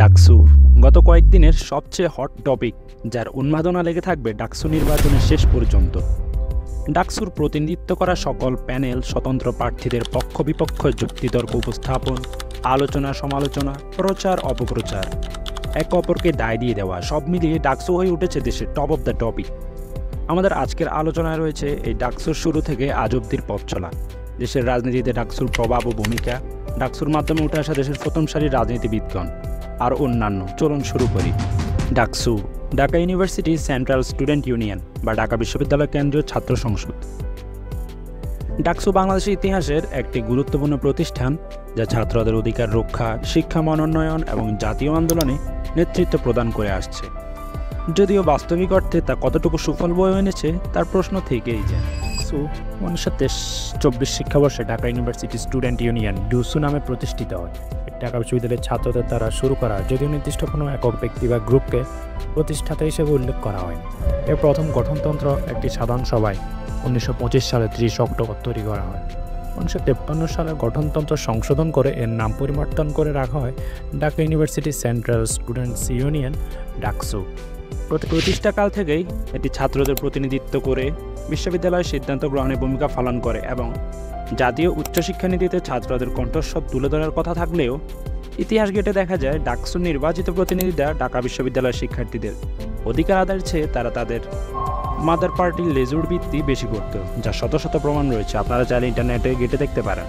ডাকসু গত কয়েকদিনের সবচেয়ে হট টপিক, যার উন্মাদনা লেগে থাকবে ডাকসু নির্বাচনের শেষ পর্যন্ত। ডাকসুর প্রতিনিধিত্ব করা সকল প্যানেল, স্বতন্ত্র প্রার্থীদের পক্ষ বিপক্ষ যুক্তিতর্ক উপস্থাপন, আলোচনা সমালোচনা, প্রচার অপপ্রচার, একে অপরকে দায় দিয়ে দেওয়া, সব মিলিয়ে ডাকসু হয়ে উঠেছে দেশের টপ অব দ্য টপিক। আমাদের আজকের আলোচনায় রয়েছে এই ডাকসুর শুরু থেকে আজ অবধির পথ চলা, দেশের রাজনীতিতে ডাকসুর প্রভাব ও ভূমিকা, ডাকসুর মাধ্যমে উঠে আসা দেশের প্রথম সারির রাজনীতিবিদগণ আর অন্যান্য। চলুন শুরু করি। DUCSU, Dhaka university central student union বা ঢাকা বিশ্ববিদ্যালয় কেন্দ্রীয় ছাত্র সংসদ। ডাকসু বাংলাদেশের ইতিহাসের একটি গুরুত্বপূর্ণ প্রতিষ্ঠান, যা ছাত্রদের অধিকার রক্ষা, শিক্ষা মনোন্নয়ন এবং জাতীয় আন্দোলনে নেতৃত্ব প্রদান করে আসছে। যদিও বাস্তবিক অর্থে তা কতটুকু সুফল বয়ে এনেছে তার প্রশ্ন থেকেই যায়। ডাকসু 1923-24 শিক্ষাবর্ষে ঢাকা ইউনিভার্সিটি স্টুডেন্ট ইউনিয়ন ডুসু নামে প্রতিষ্ঠিত হয়। ঢাকা বিশ্ববিদ্যালয়ের ছাত্রদের দ্বারা শুরু করা, যদিও নির্দিষ্ট কোনো একক ব্যক্তি বা গ্রুপকে প্রতিষ্ঠাতা হিসেবে উল্লেখ করা হয়। এর প্রথম গঠনতন্ত্র একটি সাধারণ সভায় 1925 সালে 30 অক্টোবর তৈরি করা হয়। 1953 সালে গঠনতন্ত্র সংশোধন করে এর নাম পরিবর্তন করে রাখা হয় Dhaka university central students union, DUCSU. প্রতিষ্ঠাকাল থেকেই এটি ছাত্রদের প্রতিনিধিত্ব করে বিশ্ববিদ্যালয়ের সিদ্ধান্ত গ্রহণে ভূমিকা পালন করে এবং জাতীয় উচ্চশিক্ষা নীতিতে ছাত্রদের কণ্ঠস্বর তুলে ধরার কথা থাকলেও ইতিহাস ঘেঁটে দেখা যায় ডাকসুর নির্বাচিত প্রতিনিধিরা ঢাকা বিশ্ববিদ্যালয়ের শিক্ষার্থীদের অধিকার আদায়ের চেয়ে তারা তাদের মাদার পার্টির লেজুর ভিত্তি বেশি করত, যা শত শত প্রমাণ রয়েছে। আপনারা চাইলে ইন্টারনেটে ঘেঁটে দেখতে পারেন।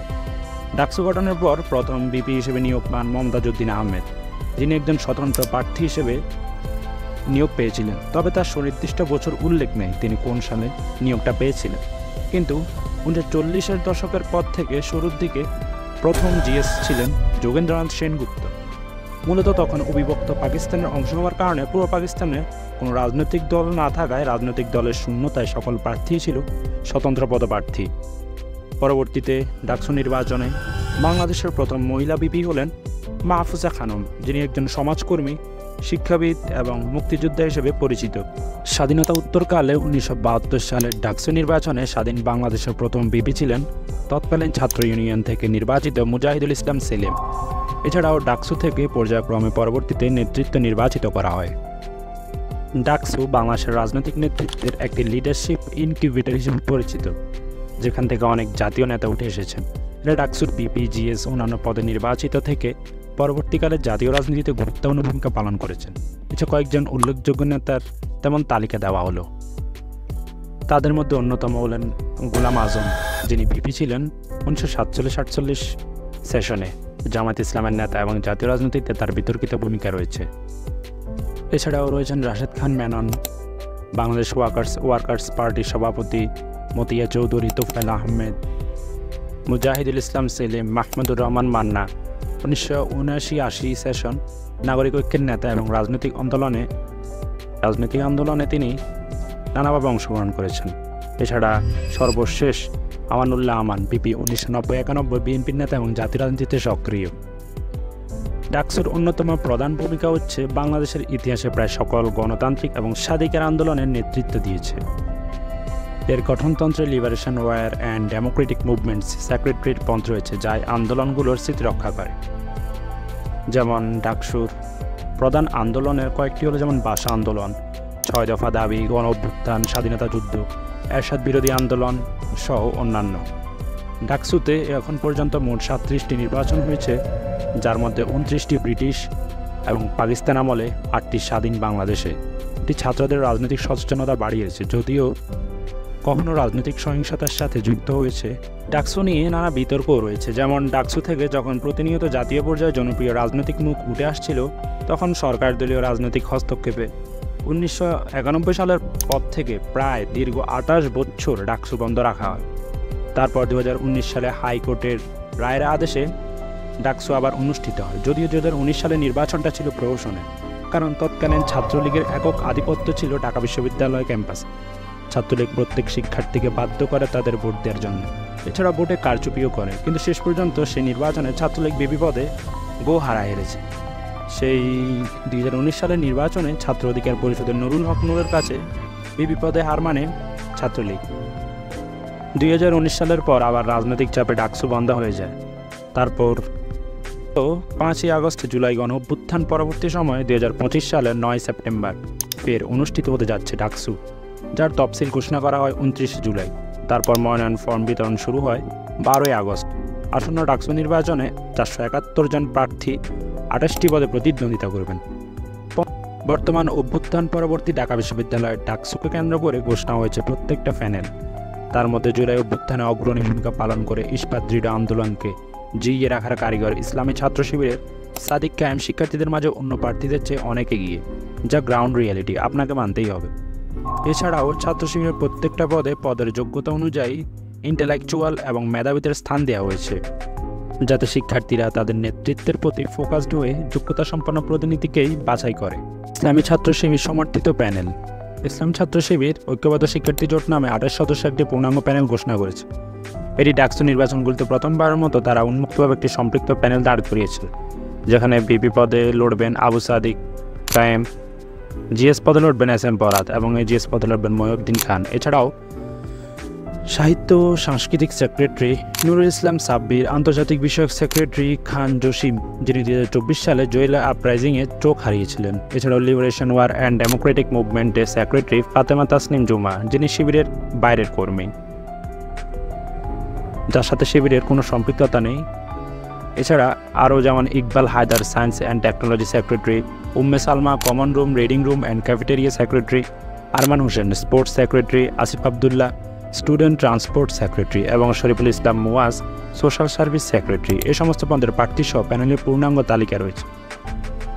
ডাকসু গঠনের পর প্রথম বিপি হিসেবে নিয়োগ পান মমতাজউদ্দিন আহমেদ, যিনি একজন স্বতন্ত্র প্রার্থী হিসেবে নিয়োগ পেয়েছিলেন। তবে তার সুনির্দিষ্ট বছর উল্লেখ নেই তিনি কোন সালে নিয়োগটা পেয়েছিলেন। কিন্তু 1940-এর দশকের পর থেকে শুরুর দিকে প্রথম জিএস ছিলেন যোগেন্দ্রনাথ সেনগুপ্ত। মূলত তখন অবিভক্ত পাকিস্তানের অংশ হওয়ার কারণে পূর্ব পাকিস্তানে কোনো রাজনৈতিক দল না থাকায় রাজনৈতিক দলের শূন্যতায় সকল প্রার্থী ছিল স্বতন্ত্র পদপ্রার্থী। পরবর্তীতে ডাকসু নির্বাচনে বাংলাদেশের প্রথম মহিলা বিপি হলেন মাহফুজা খানম, যিনি একজন সমাজকর্মী, শিক্ষাবিদ এবং মুক্তিযোদ্ধা হিসেবে পরিচিত। স্বাধীনতা উত্তরকালে 1972 সালের ডাকসু নির্বাচনে স্বাধীন বাংলাদেশের প্রথম বিপি ছিলেন তৎকালীন ছাত্র ইউনিয়ন থেকে নির্বাচিত মুজাহিদুল ইসলাম সেলিম। এছাড়াও ডাকসু থেকে পর্যায়ক্রমে পরবর্তীতে নেতৃত্ব নির্বাচিত করা হয়। ডাকসু বাংলাদেশের রাজনৈতিক নেতৃত্বের একটি লিডারশিপ ইনকিউবেটর হিসেবে পরিচিত, যেখান থেকে অনেক জাতীয় নেতা উঠে এসেছেন। এরা ডাকসুর বিপি, জিএস অন্যান্য পদে নির্বাচিত থেকে পরবর্তীকালে জাতীয় রাজনীতিতে গুরুত্বপূর্ণ ভূমিকা পালন করেছেন। এছাড়া কয়েকজন উল্লেখযোগ্য নেতার তেমন তালিকা দেওয়া হলো। তাদের মধ্যে অন্যতম হলেন গোলাম আজম, যিনি বিপি ছিলেন 1947-48 সেশনে, জামায়াত ইসলামের নেতা এবং জাতীয় রাজনীতিতে তার বিতর্কিত ভূমিকা রয়েছে। এছাড়াও রয়েছেন রাশেদ খান মেনন, বাংলাদেশ ওয়ার্কার্স পার্টির সভাপতি মতিয়া চৌধুরী, তোফায়েল আহমেদ, মুজাহিদুল ইসলাম সেলিম, মাহমুদুর রহমান মান্না। 1979-80 সেশন নাগরিক ঐক্যের নেতা এবং রাজনৈতিক আন্দোলনে তিনি নানাভাবে অংশগ্রহণ করেছেন। এছাড়া সর্বশেষ আমানুল্লাহ আমান, বিপি 1990-91 বিএনপির নেতা এবং জাতীয় রাজনীতিতে সক্রিয়। ডাকসুর অন্যতম প্রধান ভূমিকা হচ্ছে বাংলাদেশের ইতিহাসে প্রায় সকল গণতান্ত্রিক এবং স্বাধিকার আন্দোলনের নেতৃত্ব দিয়েছে। এর গঠনতন্ত্রে liberation war and democratic movements secretariat পন্থ রয়েছে, যা আন্দোলনগুলোর স্মৃতি রক্ষা করে। যেমন ডাকসুর প্রধান আন্দোলনের কয়েকটি হলো যেমন ভাষা আন্দোলন, 6 দফা দাবি, গণ অভ্যুত্থান, স্বাধীনতা যুদ্ধ, এরশাদ বিরোধী আন্দোলন সহ অন্যান্য। ডাকসুতে এখন পর্যন্ত মোট 37টি নির্বাচন হয়েছে, যার মধ্যে 29টি ব্রিটিশ এবং পাকিস্তান আমলে 8টি স্বাধীন বাংলাদেশে। এটি ছাত্রদের রাজনৈতিক সচেতনতা বাড়িয়েছে, যদিও কখনো রাজনৈতিক সহিংসতার সাথে যুক্ত হয়েছে। ডাকসু নিয়ে নানা বিতর্কও রয়েছে। যেমন ডাকসু থেকে যখন প্রতিনিয়ত জাতীয় পর্যায়ে জনপ্রিয় রাজনৈতিক মুখ উঠে আসছিল, তখন সরকার দলীয় রাজনৈতিক হস্তক্ষেপে 1991 সালের পর থেকে প্রায় দীর্ঘ 28 বছর ডাকসু বন্ধ রাখা হয়। তারপর 2019 সালে হাইকোর্টের রায়ের আদেশে ডাকসু আবার অনুষ্ঠিত হয়। যদিও 2019 সালে নির্বাচনটা ছিল প্রহসনের, কারণ তৎকালীন ছাত্রলীগের একক আধিপত্য ছিল ঢাকা বিশ্ববিদ্যালয় ক্যাম্পাসে। ছাত্রলীগ প্রত্যেক শিক্ষার্থীকে বাধ্য করে তাদের ভোট দেওয়ার জন্য। এছাড়া ভোটে কারচুপিও করে, কিন্তু শেষ পর্যন্ত সেই নির্বাচনে ছাত্রলীগ বিপি পদে হারায় হেরেছে। সেই 2019 সালের নির্বাচনে ছাত্র অধিকার পরিষদের নুরুল হক নূরের কাছে বিপি পদে হার মানে ছাত্রলীগ। 2019 সালের পর আবার রাজনৈতিক চাপে ডাকসু বন্ধ হয়ে যায়। তারপর 5ই আগস্ট জুলাই গণ অভ্যুত্থান পরবর্তী সময়ে 2025 সালের 9 সেপ্টেম্বর ফের অনুষ্ঠিত হতে যাচ্ছে ডাকসু, যার তফসিল ঘোষণা করা হয় 29 জুলাই। তারপর মনোনয়ন ফর্ম বিতরণ শুরু হয় 12ই আগস্ট। আসন্ন ডাকসু নির্বাচনে 471 জন প্রার্থী 28টি পদে প্রতিদ্বন্দ্বিতা করবেন। বর্তমান অভ্যুত্থান পরবর্তী ঢাকা বিশ্ববিদ্যালয়ের ডাকসুকে কেন্দ্র করে ঘোষণা হয়েছে প্রত্যেকটা প্যানেল। তার মধ্যে জুলাই অভ্যুত্থানে অগ্রণী ভূমিকা পালন করে ইস্পাত দৃঢ় আন্দোলনকে জিইয়ে রাখার কারিগর ইসলামী ছাত্র শিবিরের সাদিক কায়েম শিক্ষার্থীদের মাঝে অন্য প্রার্থীদের চেয়ে অনেক এগিয়ে, যা গ্রাউন্ড রিয়ালিটি, আপনাকে মানতেই হবে। এছাড়াও ছাত্র শিবিরের প্রত্যেকটা পদের যোগ্যতা অনুযায়ী ইন্টেলেকচুয়াল এবং মেধাবীদের স্থান দেওয়া হয়েছে, যাতে শিক্ষার্থীরা তাদের নেতৃত্বের প্রতি ফোকাসড হয়ে যোগ্যতা সম্পন্ন প্রতিনিধিকেই বাছাই করে। ইসলামী ছাত্র শিবির সমর্থিত প্যানেল। ইসলাম ছাত্র শিবির ঐক্যবদ্ধ শিক্ষার্থী জোট নামে 28 সদস্যের একটি পূর্ণাঙ্গ প্যানেল ঘোষণা করেছে। এটি ডাকসু নির্বাচনগুলিতে প্রথমবারের মতো তারা উন্মুক্তভাবে একটি সম্পৃক্ত প্যানেল দাঁড় করিয়েছে, যেখানে ভিপি পদে লড়বেন আবু সাদিক কায়েম, জিএস পদে লড়বেন এস এম পরাত এবং এজিএস পদে লড়বেন মহিউদ্দিন খান। এছাড়াও সাহিত্য ও সাংস্কৃতিক সেক্রেটারি নুরুল ইসলাম সাব্বির, আন্তর্জাতিক বিষয়ক সেক্রেটারি খান জসিম, যিনি 2024 সালে জুয়েলা আপরাইজিংয়ে চোখ হারিয়েছিলেন। এছাড়াও লিবারেশন ওয়ার অ্যান্ড ডেমোক্রেটিক মুভমেন্টের সেক্রেটারি ফাতেমা তাসনিম জুমা, যিনি শিবিরের বাইরের কর্মী, যার সাথে শিবিরের কোনো সম্পৃক্ততা নেই। এছাড়া আরও যেমন Iqbal Haider, science and technology secretary, Umme Salma, common room, reading room and cafeteria secretary, Arman Hossain, sports secretary, Asif Abdullah, student transport secretary এবং Shariful Islam Muaz, social service secretary. এই সমস্ত পদের প্রার্থীসহ প্যানেলের পূর্ণাঙ্গ তালিকা রয়েছে।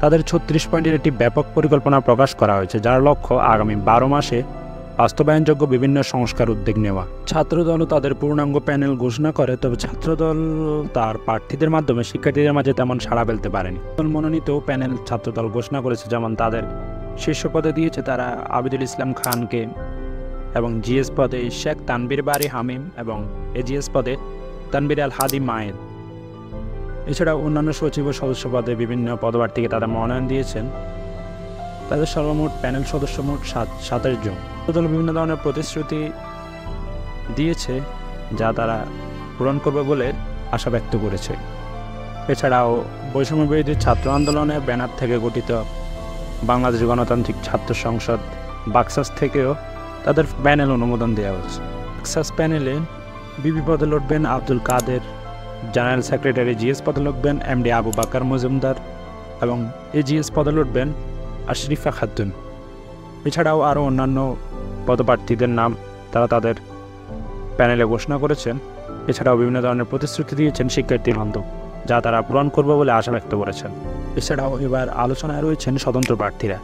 তাদের 36 পয়েন্টের একটি ব্যাপক পরিকল্পনা প্রকাশ করা হয়েছে, যার লক্ষ্য আগামী 12 মাসে বাস্তবায়নযোগ্য বিভিন্ন সংস্কার উদ্যোগ নেওয়া। ছাত্রদলও তাদের পূর্ণাঙ্গ প্যানেল ঘোষণা করে, তবে ছাত্রদল তার প্রার্থীদের মাধ্যমে শিক্ষার্থীদের মাঝে তেমন সাড়া ফেলতে পারেনি। মনোনীত প্যানেল ছাত্রদল ঘোষণা করেছে, যেমন তাদের শীর্ষ পদে দিয়েছে তারা আবিদুল ইসলাম খানকে এবং জিএস পদে শেখ তানবীর বারি হামিম এবং এজিএস পদে তানবীর আল হাদি মায়েদ। এছাড়াও অন্যান্য সচিব ও সদস্য পদে বিভিন্ন পদপ্রার্থীকে তারা মনোনয়ন দিয়েছেন। তাদের সর্বমোট প্যানেল সদস্য মোট 27 জন। দল বিভিন্ন ধরনের প্রতিশ্রুতি দিয়েছে, যা তারা পূরণ করবে বলে আশা ব্যক্ত করেছে। এছাড়াও বৈষম্য বিরোধী ছাত্র আন্দোলনের ব্যানার থেকে গঠিত বাংলাদেশ গণতান্ত্রিক ছাত্র সংসদ বাকসাস থেকেও তাদের প্যানেল অনুমোদন দেওয়া হয়েছে। বাকসাস প্যানেলে বিবি পদে লড়বেন আব্দুল কাদের, জেনারেল সেক্রেটারি জিএস পদে লড়বেন এমডি আবু বাকার মজুমদার এবং এজিএস পদে লড়বেন আশরিফা খাতুন। এছাড়াও আরও অন্যান্য পদপ্রার্থীদের নাম তারা তাদের প্যানেলে ঘোষণা করেছেন। এছাড়াও বিভিন্ন ধরনের প্রতিশ্রুতি দিয়েছেন শিক্ষার্থী বান্ধব, যা তারা পূরণ করবে বলে আশা ব্যক্ত করেছেন। এছাড়াও এবার আলোচনায় রয়েছেন স্বতন্ত্র প্রার্থীরা,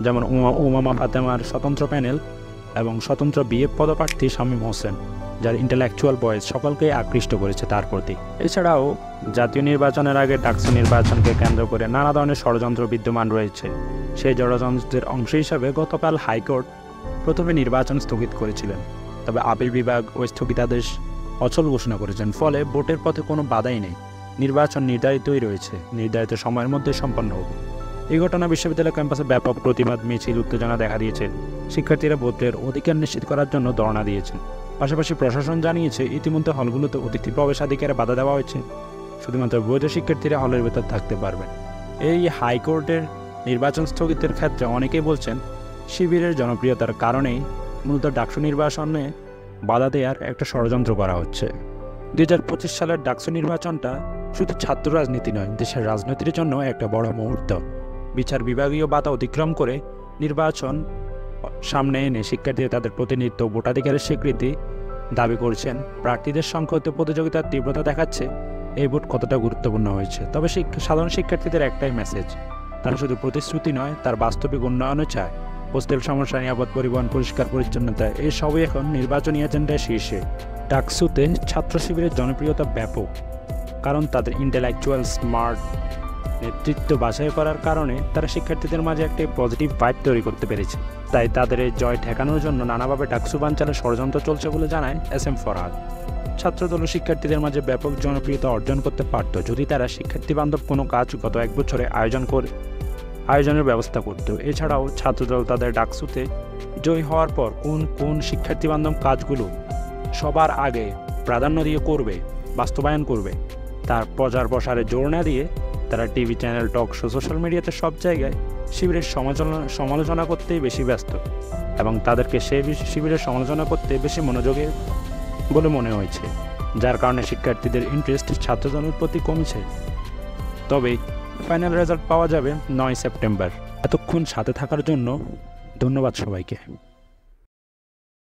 যেমন উমামা ফাতেমার স্বতন্ত্র প্যানেল এবং স্বতন্ত্র বিএফ পদপ্রার্থী শামীম হোসেন, যার ইন্টেলেকচুয়াল বয়েস সকলকেই আকৃষ্ট করেছে তার প্রতি। এছাড়াও জাতীয় নির্বাচনের আগে ডাকসু নির্বাচনকে কেন্দ্র করে নানা ধরনের ষড়যন্ত্র বিদ্যমান রয়েছে। সেই ষড়যন্ত্রের অংশ হিসাবে গতকাল হাইকোর্ট প্রথমে নির্বাচন স্থগিত করেছিলেন, তবে আপিল বিভাগ ওই স্থগিতাদেশ অচল ঘোষণা করেছেন। ফলে ভোটের পথে কোনো বাধাই নেই, নির্বাচন নির্ধারিতই রয়েছে, নির্ধারিত সময়ের মধ্যে সম্পন্ন হবে। এই ঘটনা বিশ্ববিদ্যালয় ক্যাম্পাসে ব্যাপক প্রতিবাদ মিছিল, উত্তেজনা দেখা দিয়েছে। শিক্ষার্থীরা ভোটের অধিকার নিশ্চিত করার জন্য ধর্ণা দিয়েছেন। পাশাপাশি প্রশাসন জানিয়েছে ইতিমধ্যে হলগুলোতে অতিথি প্রবেশাধিকারে বাধা দেওয়া হয়েছে, শুধুমাত্র বৈধ শিক্ষার্থীরা হলের ভেতর থাকতে পারবেন। এই হাইকোর্টের নির্বাচন স্থগিতের ক্ষেত্রে অনেকেই বলছেন শিবিরের জনপ্রিয়তার কারণেই মূলত ডাকসু নির্বাচনে বাধা দেওয়ার একটা ষড়যন্ত্র করা হচ্ছে। 2025 সালের ডাকসু নির্বাচনটা শুধু ছাত্র রাজনীতি নয়, দেশের রাজনীতির জন্য একটা বড় মুহূর্ত। বিচার বিভাগীয় বাধা অতিক্রম করে নির্বাচন সামনে এনে শিক্ষার্থীরা তাদের প্রতিনিধিত্ব, ভোটাধিকারের স্বীকৃতি দাবি করছেন। প্রার্থীদের সংখ্যাতে প্রতিযোগিতার তীব্রতা দেখাচ্ছে এই ভোট কতটা গুরুত্বপূর্ণ হয়েছে। তবে সাধারণ শিক্ষার্থীদের একটাই মেসেজ, তারা শুধু প্রতিশ্রুতি নয়, তার বাস্তবিক উন্নয়নও চায়। হোস্টেল সমস্যা, নিরাপদ পরিবহন, পরিষ্কার পরিচ্ছন্নতা, এই সবই এখন নির্বাচনী এজেন্ডায় শীর্ষে। ডাকসুতে ছাত্র শিবিরের জনপ্রিয়তা ব্যাপক, কারণ তাদের ইন্টেলেকচুয়াল স্মার্ট নেতৃত্ব বাছাই করার কারণে তারা শিক্ষার্থীদের মাঝে একটি পজিটিভ ভাইব তৈরি করতে পেরেছে। তাই তাদের এই জয় ঠেকানোর জন্য নানাভাবে ডাকসু বানচালের ষড়যন্ত্র চলছে বলে জানায় এস এম ফরহাদ। ছাত্রদল শিক্ষার্থীদের মাঝে ব্যাপক জনপ্রিয়তা অর্জন করতে পারত যদি তারা শিক্ষার্থী বান্ধব কোনো কাজ গত 1 বছরে আয়োজনের ব্যবস্থা করত। এছাড়াও ছাত্রদল তাদের ডাকসুতে জয়ী হওয়ার পর কোন কোন শিক্ষার্থী বান্ধব কাজগুলো সবার আগে প্রাধান্য দিয়ে করবে, বাস্তবায়ন করবে, তার প্রচার প্রসারে জোর না দিয়ে তারা TV channel, talk show, social মিডিয়াতে সব জায়গায় শিবিরের সমালোচনা করতেই বেশি ব্যস্ত এবং তাদেরকে শিবিরের সমালোচনা করতে বেশি মনোযোগী বলে মনে হয়েছে, যার কারণে শিক্ষার্থীদের ইন্টারেস্ট ছাত্রজনের প্রতি কমছে। তবে ফাইনাল রেজাল্ট পাওয়া যাবে 9 সেপ্টেম্বর। এতক্ষণ সাথে থাকার জন্য ধন্যবাদ সবাইকে।